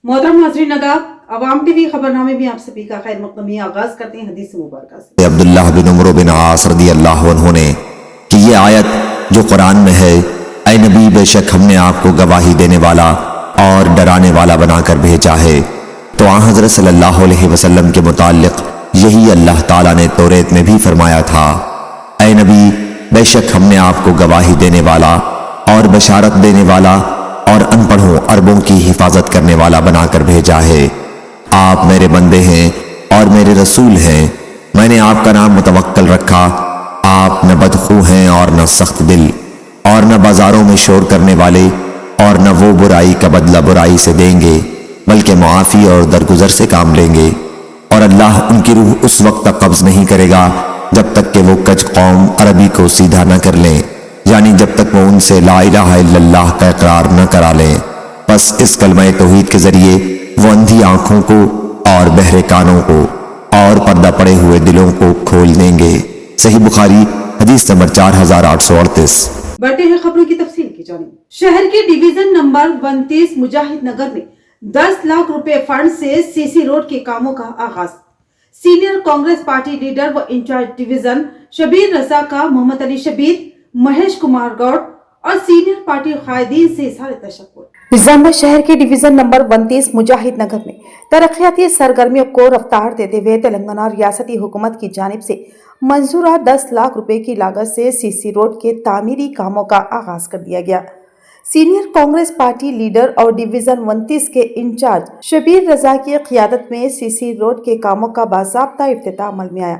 मोहतरम नाज़रीन आदाब, अवाम टीवी खबरनामे में आप सभी का खैर मक़दम आगाज करते हैं हदीस मुबारक से। अब्दुल्ला बिन उमर बिन आस रज़ियल्लाहु अन्हु ने कि ये आयत जो कुरान में है, ऐ नबी बेशक हमने आपको गवाही देने वाला और डराने वाला बनाकर भेजा है। तो आ हज़रत सल्लल्लाहु अलैहि वसल्लम के मुताल्लिक़ यही अल्लाह ताला ने तौरेत में भी फरमाया था, ऐ नबी बेशक हमने आपको गवाही देने वाला और बशारत देने वाला और अनपढ़ों अरबों की हिफाजत करने वाला बनाकर भेजा है। आप मेरे बंदे हैं और मेरे रसूल हैं। मैंने आपका नाम मुतवक्कल रखा। आप न बदखू हैं और न सख्त दिल और न बाजारों में शोर करने वाले और न वो बुराई का बदला बुराई से देंगे, बल्कि मुआफ़ी और दरगुजर से काम लेंगे। और अल्लाह उनकी रूह उस वक्त तक कब्ज़ नहीं करेगा जब तक कि वो कज कौम अरबी को सीधा न कर लें, यानी जब तक वो उनसे ला इलाहा इल्लल्लाह का इकरार न करा लें। बस इस कलमा तौहीद के ज़रिए वो अंधी आँखों को और बहरे कानों को और पर्दा पड़े हुए दिलों को खोल देंगे। सही बुखारी हदीस नंबर 4838। बढ़ते हैं खबरों की तफसील की जानिब। शहर के डिवीजन नंबर 29 मुजाहिद नगर में 10 लाख रुपए फंड से सीसी रोड के कामों का आगाज। सीनियर कांग्रेस पार्टी लीडर व इंचार्ज डिवीजन शबीर रजा का मोहम्मद अली शबीर, महेश कुमार गौड़ और सीनियर पार्टी कायदीन से इज़हार तशक्कुर। निजामाबाद शहर के डिवीजन नंबर 29 मुजाहिद नगर में तरक्याती सरगर्मियों को रफ्तार देते हुए तेलंगाना रियासती हुकूमत की जानिब से मंजूरा 10 लाख रुपए की लागत से सीसी रोड के तामीरी कामों का आगाज कर दिया गया। सीनियर कांग्रेस पार्टी लीडर और डिवीजन 29 के इंचार्ज शबीर रजा की क़ियादत में सीसी रोड के कामों का बाज़ाब्ता इफ्तिताह अमल में आया।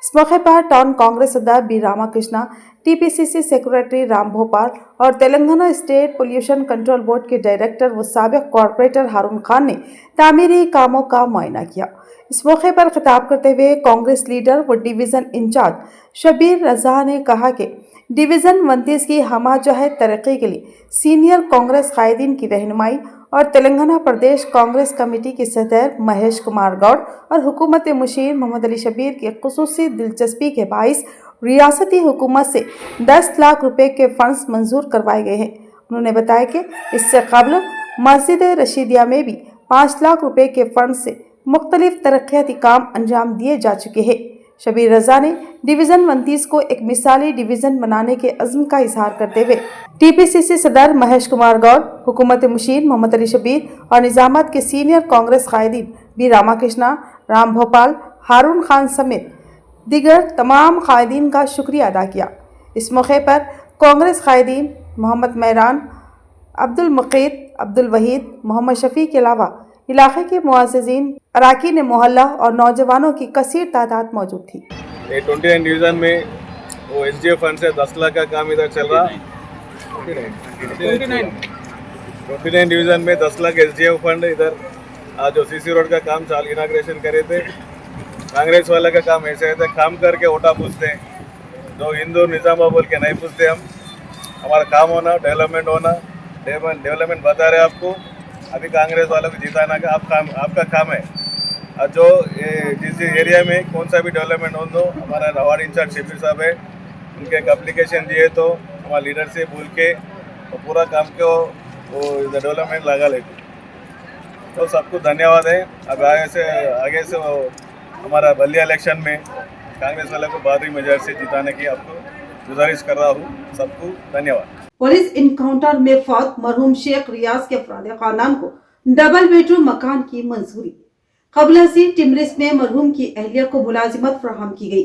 इस मौके पर टाउन कांग्रेस सदर B Ramakrishna, TPCC secretary Ram Bhopal और Telangana state pollution control board के डायरेक्टर व साबिक कॉरपोरेटर हारून खान ने तामीरी कामों का मुआयना किया। इस मौके पर खिताब करते हुए कांग्रेस लीडर व डिवीज़न इंचार्ज शबीर रजा ने कहा कि डिवीज़न 29 की हमाजहत तरक्की के लिए सीनियर कांग्रेस कायदीन की रहनुमाई और तेलंगाना प्रदेश कांग्रेस कमेटी के सदर महेश कुमार गौड़ और हुकूमत मुशीर मोहम्मद अली शबीर की खुसूसी दिलचस्पी के बाइस रियासती हुकूमत से 10 लाख रुपए के फंड्स मंजूर करवाए गए हैं। उन्होंने बताया कि इससे कबल मस्जिद रशीदिया में भी 5 लाख रुपए के फंड से मुख्तलिफ तरक्याती काम अंजाम दिए जा चुके हैं। शबीर रजा ने डिवीज़न 29 को एक मिसाली डिवीज़न बनाने के अज़्म का इजहार करते हुए टीपीसीसी सदर महेश कुमार गौड़, हुकूमत मुशीर मोहम्मद अली शबीर और निजामाबाद के सीनियर कांग्रेस कायदीन बी रामाकृष्णा, राम भोपाल, हारून खान समेत दिगर तमाम कायदीन का शुक्रिया अदा किया। इस मौके पर कांग्रेस कायदीन मोहम्मद मेहरान, अब्दुल मुक़ीत, अब्दुल वहीद, मोहम्मद शफी के अलावा इलाके के मुअज़्ज़िज़ीन, अराकीन मोहल्ला और नौजवानों की कसीर तादाद मौजूद थी। 29 डिवीज़न में वो एसडीएफ फंड से 10 लाख का काम इधर चल रहा। 29 डिवीज़न में 10 लाख एसडीएफ फंड इधर आज जो सीसी रोड का काम चाल इनाग्रेशन करे थे। कांग्रेस वाला का काम ऐसे है, काम करके वोटा पूछते हैं, जो हिंदू निजामा बोल के नहीं पूछते। हम हमारा काम होना, डेवलपमेंट होना, डेवलपमेंट बता रहे आपको। अभी कांग्रेस वालों को जिताना का आपका काम है। और जो जिस एरिया में कौन सा भी डेवलपमेंट हो, तो हमारा वार्ड इंचार्ज शबीर साहब है, उनके एक एप्लीकेशन दिए तो हमारा लीडर से बोल के तो पूरा काम को वो डेवलपमेंट लगा लेते। तो सबको धन्यवाद है। अब आगे से वो हमारा बलिया इलेक्शन में कांग्रेस वाले को भारी मेजॉरिटी से जिताने की आपको गुजारिश कर रहा हूँ। सबको धन्यवाद। पुलिस इनकाउंटर में फौत मरहूम शेख रियाज के अफराद खानदान को डबल बेडरूम मकान की मंजूरी। कबलासी टिमरिस में मरहूम की अहलिया को मुलाजिमत फराहम की गई।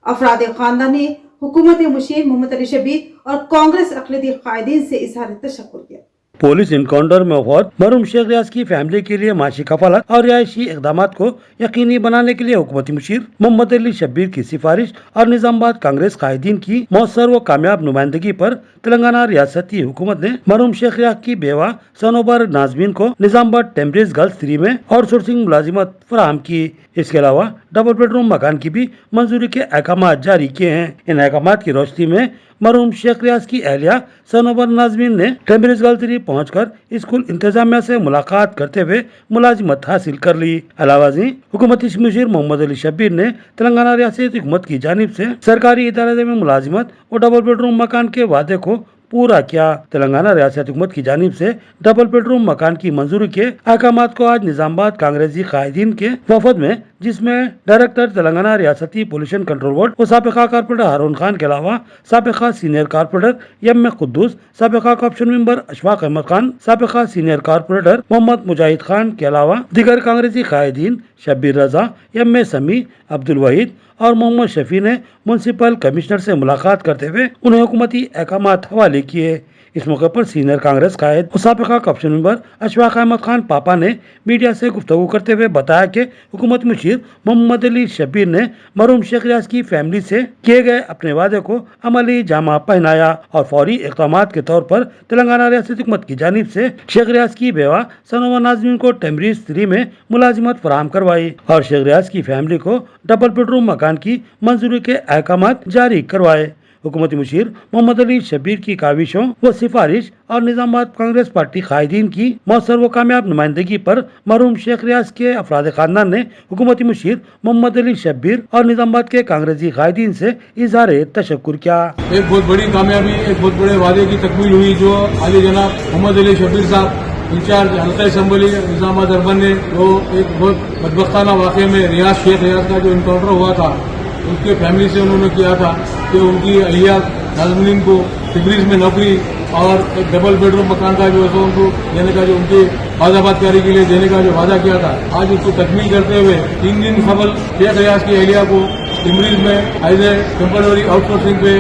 अफराद खानदान ने हुकूमत मुशीर मोहम्मद अली शबीर और कांग्रेस अक़लियती कायदीन से इज़हार तशक्कुर किया। पुलिस इनकाउंटर में वफात मरहूम शेख रियाज की फैमिली के लिए माशी कफालत और रिहायशी इकदाम को यकीनी बनाने के लिए हुकूमत मुशीर मोहम्मद अली शबीर की सिफारिश और निजामाबाद कांग्रेस कायदीन की मौसर व कामयाब नुमाइंदगी पर तेलंगाना रियासती हुकूमत ने मरहूम शेख रियाज की बेवा सनोबर नाजमीन को निजामाबाद टेम्परेज गर्ल्स 3 में आउटसोर्सिंग मुलाजिमत फराहम की। इसके अलावा डबल बेडरूम मकान की भी मंजूरी के अहकाम जारी किए हैं। इन अहकाम की रोशनी में मरहूम शेख रियाज की अहलिया सनोबर नाजमीन ने टेम्परेज गर्ल्स 3 पहुंचकर स्कूल इंतजामिया से मुलाकात करते हुए मुलाजिमत हासिल कर ली। अलावाजी हुकूमती मुशीर मोहम्मद अली शबीर ने तेलंगाना रियासती हुकूमत की जानिब से सरकारी इदारे में मुलाजिमत और डबल बेडरूम मकान के वादे को پورا کیا۔ تلنگانہ ریاست حکومت کی جانب سے ڈبل بیڈ روم مکان کی منظوری کے احکامات کو آج نظام آباد کانگریسی قائدین کے وفد میں، جس میں ڈائریکٹر تلنگانہ ریاستی پولوشن کنٹرول بورڈ و سابقہ کارپوریٹر ہارون خان کے علاوہ سابقہ سینئر کارپوریٹر ایم قدوس، سابقہ کارپوریشن ممبر اشفاق احمد خان، سابقہ سینئر کارپوریٹر محمد مجاہد خان کے علاوہ دیگر کانگریسی قائدین شبیر رضا، ایم سمیع، عبد الوحید اور محمد شفیع نے میونسپل کمشنر سے ملاقات کرتے ہوئے انہیں حکومتی احکامات حوالے کیے۔ اس موقع پر سینئر کانگریس قائد و سابقہ کارپوریشن ممبر اشفاق احمد خان پاپا نے میڈیا سے گفتگو کرتے ہوئے بتایا کہ حکومت مشیر محمد علی شبیر نے مرحوم شیخ ریاض کی فیملی سے کیے گئے اپنے وعدے کو عملی جامہ پہنایا اور فوری اقدامات کے طور پر تلنگانہ ریاست حکومت کی جانب سے شیخ ریاض کی بیوہ سنوما ناظمین کو ٹیمریز 3 میں ملازمت فراہم کروائی اور شیخ ریاض کی فیملی کو ڈبل بیڈ روم مکان کی منظوری کے احکامات جاری کروائے۔ حکومتی مشیر محمد علی شبیر کی کاوشوں و سفارش اور نظام آباد کانگریس پارٹی قائدین کی مؤثر و کامیاب نمائندگی پر مرحوم شیخ ریاض کے افراد خاندان نے حکومتی مشیر محمد علی شبیر اور نظام آباد کے کانگریسی قائدین سے اظہار تشکر کیا۔ ایک بہت بڑی کامیابی، ایک بہت بڑے وعدے کی تکمیل ہوئی جو عالی جناب محمد علی شبیر صاحب انچارج حلقہ اسمبلی نظام آباد اربن نے جو ایک بہت بدبختانہ واقعے میں شیخ ریاض کا جو انکاؤنٹر ہوا تھا ان کے فیملی سے انہوں نے کیا تھا کہ ان کی اہلیہ ناظمین کو ٹیمریز میں نوکری اور ایک ڈبل بیڈ روم مکان کا جو ہے ان کو دینے کا جو ان کی باضابط کاری کے لیے دینے کا جو وعدہ کیا تھا، آج اس کو تکمیل کرتے ہوئے 3 دن قبل شیخ ریاض کی اہلیہ کو ٹیمریز میں as a temporary out sourcing پہ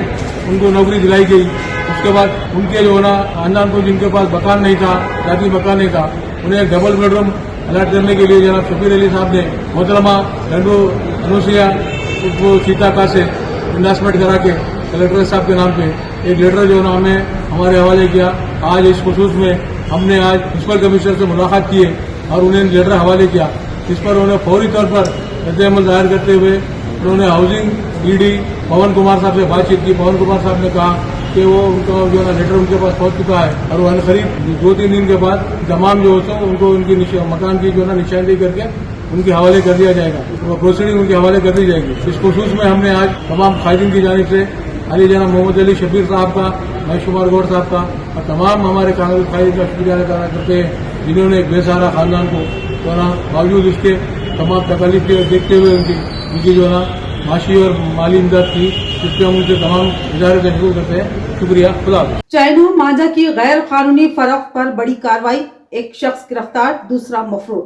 ان کو نوکری دلائی گئی۔ اس کے بعد ان کے جو ہے نا خاندان کو جن کے پاس مکان نہیں تھا، ذاتی مکان نہیں تھا، انہیں ایک ڈبل بیڈ روم الاٹ کرنے کے لیے جناب شبیر علی صاحب نے محترمہ لنڈو انوسیا کو سیتا کا سے انڈاسمنٹ کرا کے کلکٹر صاحب کے نام پہ ایک لیٹر جو ہے نا ہمیں ہمارے حوالے کیا۔ آج اس خصوص میں ہم نے آج میونسپل کمشنر سے ملاقات کی ہے اور انہیں لیٹر حوالے کیا، جس پر انہوں نے فوری طور پر رد عمل ظاہر کرتے ہوئے انہوں نے housing E D Pawan Kumar صاحب سے بات چیت کی۔ پون کمار صاحب نے کہا کہ وہ ان کا جو ہے لیٹر ان کے پاس پہنچ چکا ہے اور وہ قریب 2-3 دن کے بعد تمام جو ہے ان کو ان کی مکان کی جو ہے نا نشاندہی کر کے ان کے حوالے کر دیا جائے گا، وہ پروسیڈنگ ان کے حوالے کر دی جائے گی۔ اس خصوص میں ہم نے آج تمام قائدین کی جانب سے علی جناب محمد علی شبیر صاحب کا، مہیش کمار گوڑ صاحب کا اور تمام ہمارے کانگریس قائدین کا شکریہ ادا کرتے ہیں جنہوں نے ایک بے سہارا خاندان کو جو ہے نا باوجود اس کے تمام تکالیف کے دیکھتے ہوئے ان کی جو ہے نا معاشی اور مالی امداد کی، جس پہ ہم ان سے تمام اظہار تشکر کرتے ہیں۔ شکریہ، خدا حافظ۔ چائنا مانجا کی غیر قانونی فروخت پر بڑی کارروائی، ایک شخص گرفتار، دوسرا مفرور۔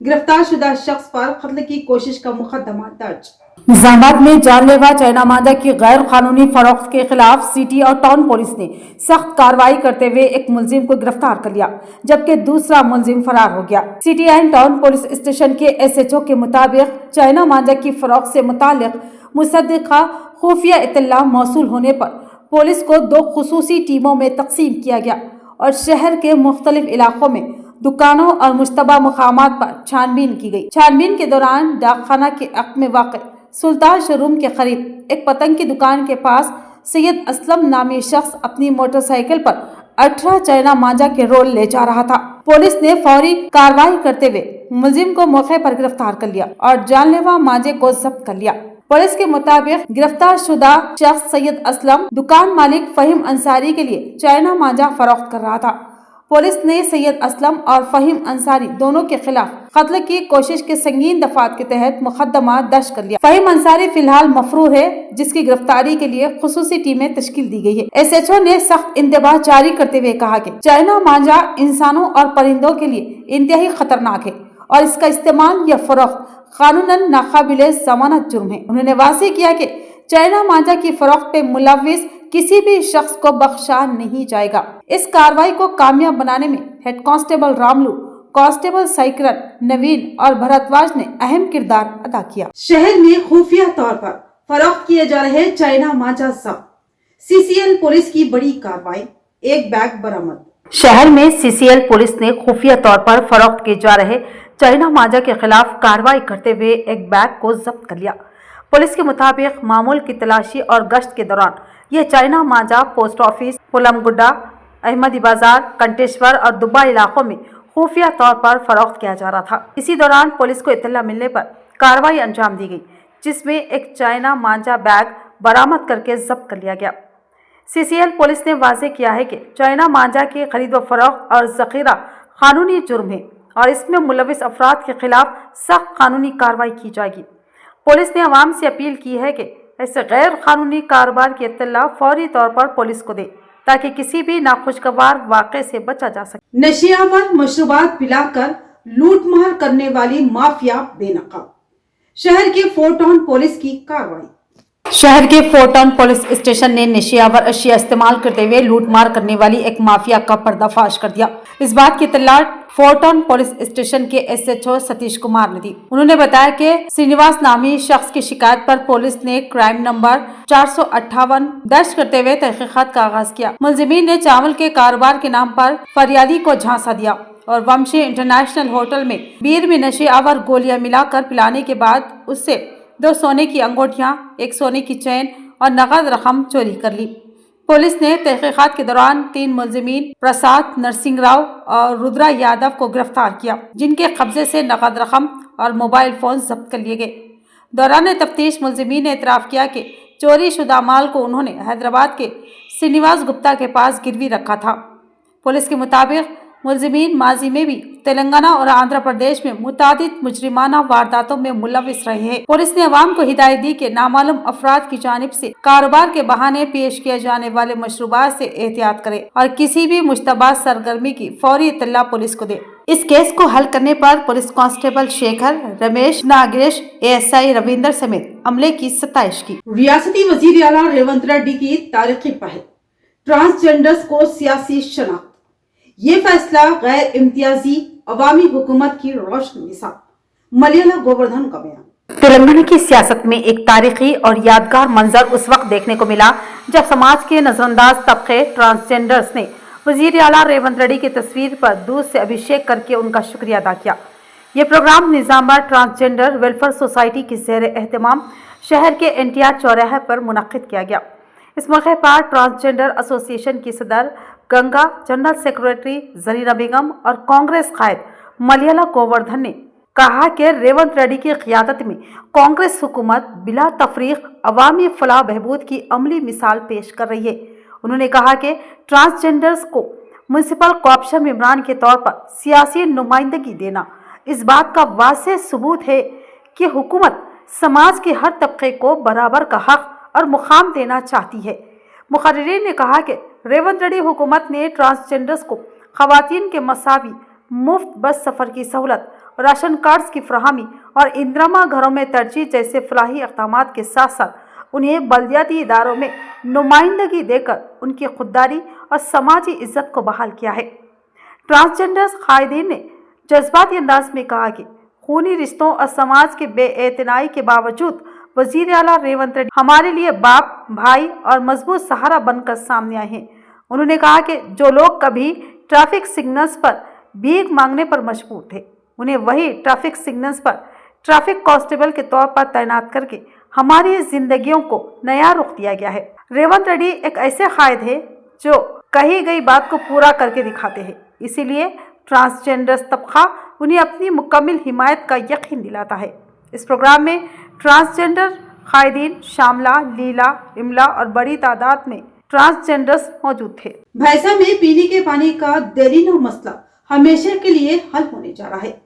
گرفتار شدہ شخص پر قتل کی کوشش کا مقدمہ درج۔ نظام آباد میں جان لیوا چائنا مانجا کی غیر قانونی فروخت کے خلاف سٹی اور ٹاؤن پولیس نے سخت کارروائی کرتے ہوئے ایک ملزم کو گرفتار کر لیا، جبکہ دوسرا ملزم فرار ہو گیا۔ City and town police station کے ایس ایچ او کے مطابق چائنا مانجا کی فروخت سے متعلق مصدقہ خفیہ اطلاع موصول ہونے پر پولیس کو 2 خصوصی ٹیموں میں تقسیم کیا گیا اور شہر کے مختلف علاقوں میں دکانوں اور مشتبہ مقامات پر چھان بین کی گئی۔ چھان بین کے دوران ڈاک خانہ کے عقب میں واقع سلطان شو روم کے قریب ایک پتنگ کی دکان کے پاس سید اسلم نامی شخص اپنی موٹر سائیکل پر 18 چائنا مانجا کے رول لے جا رہا تھا۔ پولیس نے فوری کارروائی کرتے ہوئے ملزم کو موقع پر گرفتار کر لیا اور جان لیوا مانجے کو ضبط کر لیا۔ پولیس کے مطابق گرفتار شدہ شخص سید اسلم دکان مالک فہیم انصاری کے لیے چائنا مانجا فروخت کر رہا تھا۔ پولیس نے سید اسلم اور فہیم انصاری دونوں کے خلاف قتل کی کوشش کے سنگین دفعات کے تحت مقدمہ درج کر لیا۔ فہیم انصاری فی الحال مفرور ہے، جس کی گرفتاری کے لیے خصوصی ٹیمیں تشکیل دی گئی ہے۔ ایس ایچ او نے سخت انتباہ جاری کرتے ہوئے کہا کہ چائنا مانجا انسانوں اور پرندوں کے لیے انتہائی خطرناک ہے اور اس کا استعمال یا فروخت قانوناً ناقابل ضمانت جرم ہے۔ انہوں نے واضح کیا کہ چائنا مانجا کی فروخت پہ ملوث کسی بھی شخص کو بخشا نہیں جائے گا۔ اس کارروائی کو کامیاب بنانے میں head constable Ramulu, constable Saikiran, Naveen اور بھرتواج نے اہم کردار ادا کیا۔ شہر میں خفیہ طور پر فروخت کیے جا رہے چائنا مانجا ضبط، سی سی ایل پولیس کی بڑی کارروائی، ایک بیگ برآمد۔ شہر میں سی سی ایل پولیس نے خفیہ طور پر فروخت کیے جا رہے چائنا مانجا کے خلاف کارروائی کرتے ہوئے ایک بیگ کو ضبط کر لیا۔ پولیس کے مطابق معمول کی تلاشی اور گشت کے دوران یہ چائنا مانجا پوسٹ آفس، پولم گڈا، احمدی بازار، کنٹیشور اور دبا علاقوں میں خفیہ طور پر فروخت کیا جا رہا تھا۔ اسی دوران پولیس کو اطلاع ملنے پر کارروائی انجام دی گئی، جس میں ایک چائنا مانجا بیگ برآمد کر کے ضبط کر لیا گیا۔ CCL पुलिस ने वाजे किया है कि चाइना मांझा की खरीद व फरोख्त और जखीरा कानूनी जुर्म है और इसमें मुलविस अफराद के खिलाफ सख्त कानूनी कार्रवाई की जाएगी। पुलिस ने अवाम से अपील की है कि ऐसे गैर कानूनी कारोबार की इत्तला फौरी तौर पर पुलिस को दे ताकि किसी भी नाखुशगवार वाक़े से बचा जा सके। नशियावर मशरूबात पिलाकर लूटमार करने वाली माफिया बेनकाब, शहर के 4 टाउन पुलिस की कार्रवाई। शहर के 4 टाउन पुलिस स्टेशन ने नशियावर अशिया इस्तेमाल करते हुए लूटमार करने वाली एक माफिया का पर्दाफाश कर दिया। इस बात की इत्तला 4 टाउन पुलिस स्टेशन के SHO सतीश कुमार ने दी। उन्होंने बताया कि श्रीनिवास नामी शख्स की शिकायत पर पुलिस ने क्राइम नंबर 458 दर्ज करते हुए तहकीकात का आगाज किया। मुलजिमीन ने चावल के कारोबार के नाम पर फरियादी को झांसा दिया और वंशी इंटरनेशनल होटल में बीर में नशेआवर गोलियां मिलाकर पिलाने के बाद उससे 2 सोने की अंगूठियां, 1 सोने की चेन और नगद रकम चोरी कर ली। पुलिस ने तहकीकात के दौरान 3 मुलजिमीन प्रसाद नरसिंह राव और रुद्रा यादव को गिरफ्तार किया, जिनके कब्जे से नगद रकम और मोबाइल फोन जब्त कर लिए गए। दौरान तफ्तीश मुलजिमीन ने इतराफ किया कि चोरी शुदा माल को उन्होंने हैदराबाद के श्रीनिवास गुप्ता के पास गिरवी रखा था। पुलिस के मुताबिक मुलजिमीन माजी में भी तेलंगाना और आंध्र प्रदेश में मुतादिद मुजरिमाना वारदातों में मुलविस रहे हैं। पुलिस ने अवाम को हिदायत दी कि नामालूम अफराद की जानिब से कारोबार के बहाने पेश किए जाने वाले मशरूबात से एहतियात करें और किसी भी मुश्तबा सरगर्मी की फौरी इत्तला पुलिस को दे। इस केस को हल करने पर police constable Shekhar, Ramesh, Nagesh, ASI Ravinder समेत अमले की सताइश की। रियासती वजीर आला रेवंत रेड्डी की तारीखी पहल, ट्रांसजेंडर्स को सियासी शनाख्त। ये फैसला गैर इम्तियाजी अवामी हुकूमत की रोशन मिसाल, मलयाला गोवर्धन का बयान। तेलंगाना की सियासत में एक तारीखी और यादगार मंजर उस वक्त देखने को मिला जब समाज के नजरअंदाज तबके ट्रांसजेंडर्स ने वजीर आला रेवंत रेड्डी की तस्वीर पर दूध से अभिषेक करके उनका शुक्रिया अदा किया। ये program Nizamabad transgender welfare society की ज़ेर एहतमाम शहर के NTR चौराहे पर मुनक्किद किया गया। इस मौके पर ट्रांसजेंडर एसोसिएशन की सदर गंगा, जनरल सेक्रेटरी जरीना बेगम और कांग्रेस कायद मलयाला गोवर्धन ने कहा कि रेवंत रेड्डी की क़ियादत में कांग्रेस हुकूमत बिला तफरीक अवामी फलाह बहबूद की अमली मिसाल पेश कर रही है। उन्होंने कहा कि ट्रांसजेंडर्स को म्यूनसिपल कॉर्पोरेशन मेंबरान के तौर पर सियासी नुमाइंदगी देना इस बात का वाज़ेह सबूत है कि हुकूमत समाज के हर तबके को बराबर का हक और मुकाम देना चाहती है। मुकर्रिरीन ने कहा कि रेवंत रेड्डी हुकूमत ने ट्रांसजेंडर्स को खवातीन के मसावी, मुफ्त बस सफ़र की सहूलत, राशन कार्ड्स की फराहमी और इंदिरा घरों में तरजीह जैसे फलाही इक़दाम के साथ साथ उन्हें बल्दियाती इदारों में नुमाइंदगी देकर उनकी खुददारी और समाजी इज्जत को बहाल किया है। ट्रांसजेंडर्स कायदीन ने जज्बाती अंदाज में कहा कि खूनी रिश्तों और समाज के बेएतनाई के बावजूद वजीर आला रेवंत रेड्डी हमारे लिए बाप, भाई और मजबूत सहारा बनकर सामने आए हैं। उन्होंने कहा कि जो लोग कभी ट्रैफिक सिग्नल्स पर भीख मांगने पर मजबूर थे, उन्हें वही ट्रैफिक सिग्नल्स पर ट्रैफिक कांस्टेबल के तौर पर तैनात करके हमारी जिंदगियों को नया रुख दिया गया है। रेवंत रेड्डी एक ऐसे कायद है जो कही गई बात को पूरा करके दिखाते हैं, इसीलिए ट्रांसजेंडर्स तबका उन्हें अपनी मुकम्मल हिमायत का यकीन दिलाता है। इस प्रोग्राम में ट्रांसजेंडर कायदीन शामला, लीला, इमला और बड़ी तादाद में ट्रांसजेंडर्स मौजूद थे। भैंसा में पीने के पानी का देरीना मसला हमेशा के लिए हल होने जा रहा है।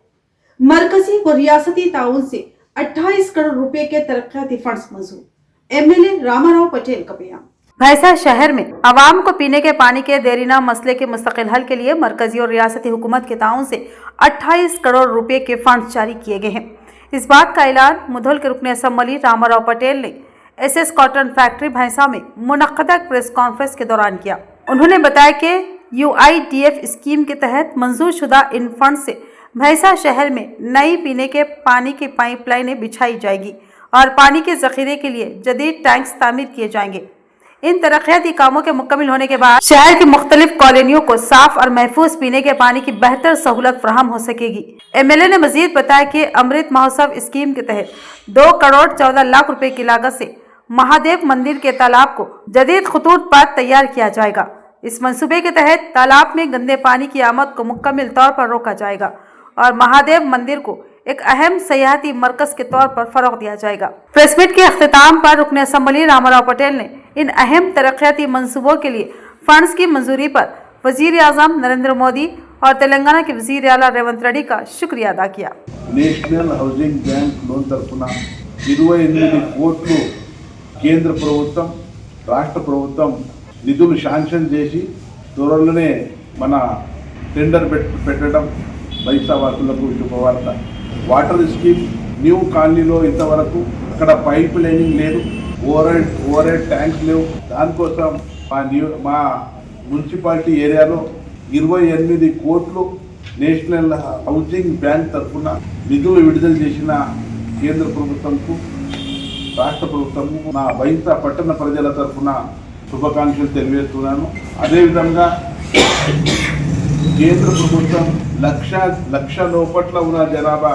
मरकजी व रियासती ताउन से 28 करोड़ रुपए के तरक्याती फंड्स मंजूर, MLA रामाराव पटेल का बयान। भैंसा शहर में आवाम को पीने के पानी के देरीना मसले के मुस्तकिल हल के लिए मरकजी और रियासती हुकूमत के ताउन से 28 करोड़ रुपए के फंड्स जारी किए गए हैं। इस बात का ऐलान मुधोल के रुकन असम्बली रामाराव पटेल ने SS कॉटन फैक्ट्री भैंसा में मुनक्कदा प्रेस कॉन्फ्रेंस के दौरान किया। उन्होंने बताया कि UIDF स्कीम के तहत मंजूर शुदा इन फंड से भैंसा शहर में नई पीने के पानी की पाइपलाइनें बिछाई जाएगी और पानी के जखीरे के लिए जदीद टैंक्स तामीर किए जाएंगे। इन तरक्याती कामों के मुकम्मल होने के बाद शहर की मुख्तलिफ कॉलोनियों को साफ और महफूज पीने के पानी की बेहतर सहूलत फराहम हो सकेगी। MLA ने मजीद बताया कि अमृत महोत्सव स्कीम के तहत 2 करोड़ 14 लाख रुपए की लागत से महादेव मंदिर के तालाब को जदीद खतूत पर तैयार किया जाएगा। इस मंसूबे के तहत तालाब में गंदे पानी की आमद को मुकम्मल तौर पर रोका जाएगा और महादेव मंदिर को एक अहम सयाहती मरकज के तौर पर फरोग दिया जाएगा। प्रेस मीट के अख्तिताम पर रुकन असम्बली रामाराव पटेल ने इन अहम तरक्याती मंसूबों के लिए फंड्स की मंजूरी पर वजीर आजम नरेंद्र मोदी और तेलंगाना के वजीर आला रेवंत रेड्डी का शुक्रिया अदा किया। నేషనల్ హౌసింగ్ బ్యాంక్ లోన్ తరఫున 28 కోట్లు కేంద్ర ప్రభుత్వం రాష్ట్ర ప్రభుత్వం నిధులు శాంక్షన్ చేసి త్వరలోనే మన టెండర్ పెట్టడం బైసావాసులకు శుభవార్త. వాటర్ స్కీమ్ న్యూ కాలనీలో ఇంతవరకు అక్కడ పైప్ లైనింగ్ లేదు, ఓవర్ హెడ్ ట్యాంక్స్ లేవు. దానికోసం మా మున్సిపాలిటీ ఏరియాలో 28 కోట్లు నేషనల్ హౌసింగ్ బ్యాంక్ తరఫున నిధులు విడుదల చేసిన కేంద్ర ప్రభుత్వంకు రాష్ట్ర ప్రభుత్వంకు నా బైంసా పట్టణ ప్రజల తరఫున శుభాకాంక్షలు తెలియజేస్తున్నాను. అదేవిధంగా కేంద్ర ప్రభుత్వం లక్ష లోపట్ల ఉన్న జనాభా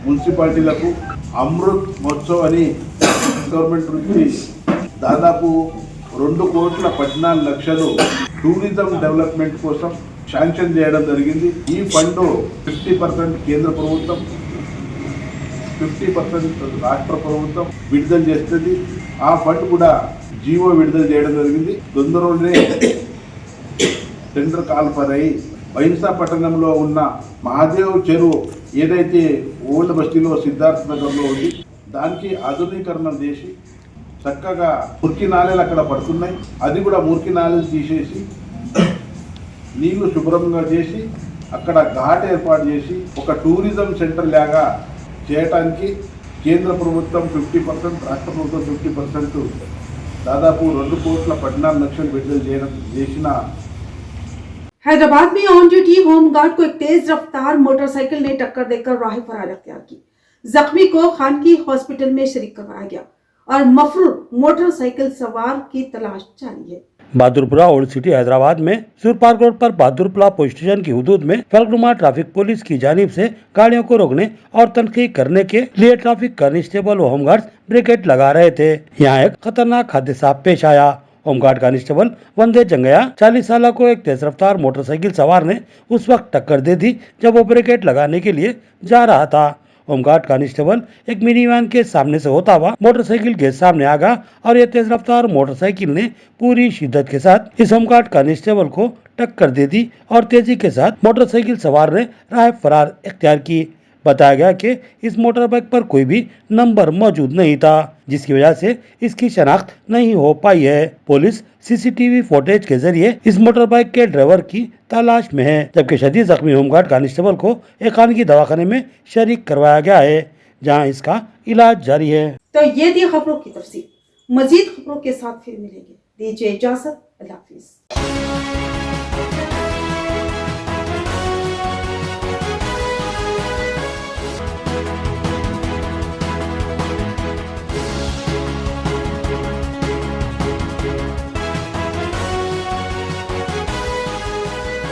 మున్సిపాలిటీలకు అమృత్ మహోత్సవ్ అని గవర్నమెంట్ నుంచి దాదాపు 2,14,00,000 టూరిజం డెవలప్మెంట్ కోసం శాంక్షన్ చేయడం జరిగింది. ఈ ఫండ్ 50% కేంద్ర ప్రభుత్వం 50% రాష్ట్ర ప్రభుత్వం విడుదల చేస్తుంది. ఆ ఫండ్ కూడా జీవో విడుదల చేయడం జరిగింది. తొందరలోనే టెండర్ కాల్ఫర్ అయి బైంసా పట్టణంలో ఉన్న మహాదేవ్ చెరువు ఏదైతే ఓల్డ్ బస్తీలో సిద్ధార్థ్ నగర్లో ఉంది దానికి ఆధునీకరణ చేసి చక్కగా మురికి నాళాలు అక్కడ పడుతున్నాయి, అది కూడా మురికి నాళాలు తీసేసి నీళ్లు శుభ్రంగా చేసి అక్కడ ఘాట్ ఏర్పాటు చేసి ఒక టూరిజం సెంటర్ లాగా చేయటానికి కేంద్ర ప్రభుత్వం 50%, రాష్ట్ర ప్రభుత్వం 50% దాదాపు 2,14,00,000 విడుదల చేసిన. हैदराबाद में ऑन ड्यूटी होमगार्ड को एक तेज रफ्तार मोटरसाइकिल ने टक्कर देकर राह फरार अख्तियार की। जख्मी को खानगी हॉस्पिटल में शरीक करवाया गया और मफरूर मोटरसाइकिल सवार की तलाश जारी है। बहादुरपुरा ओल्ड सिटी हैदराबाद में सूर पार्क रोड पर बहादुरपुरा पुलिस स्टेशन की हदूद में फलकनुमा ट्रैफिक पुलिस की जानिब से गाड़ियों को रोकने और तनकीद करने के लिए ट्रैफिक कांस्टेबल व होमगार्ड ब्रिगेड लगा रहे थे। यहाँ एक खतरनाक हादसा पेश आया। होमगार्ड कांस्टेबल वंदे जंगया 40 साल को एक तेज रफ्तार मोटरसाइकिल सवार ने उस वक्त टक्कर दे दी जब वो ब्रिगेड लगाने के लिए जा रहा था। होमगार्ड कांस्टेबल एक मिनी वैन के सामने से होता हुआ मोटरसाइकिल के सामने आ गया और ये तेज रफ्तार मोटरसाइकिल ने पूरी शिद्दत के साथ इस होमगार्ड कांस्टेबल को टक्कर दे दी और तेजी के साथ मोटरसाइकिल सवार ने राह फरार इख्तियार की। बताया गया कि इस मोटर बाइक पर कोई भी नंबर मौजूद नहीं था, जिसकी वजह से इसकी शनाख्त नहीं हो पाई है। पुलिस सीसीटीवी फुटेज के जरिए इस मोटर बाइक के ड्राइवर की तलाश में है, जबकि शदीद जख्मी होमगार्ड कांस्टेबल को एक खानगी दवाखाने में शरीक करवाया गया है, जहां इसका इलाज जारी है। तो ये थी खबरों की तफसील। मजीद खबरों के साथ फिर मिलेंगे। दीजिए इजाजत, अल्लाह हाफिज।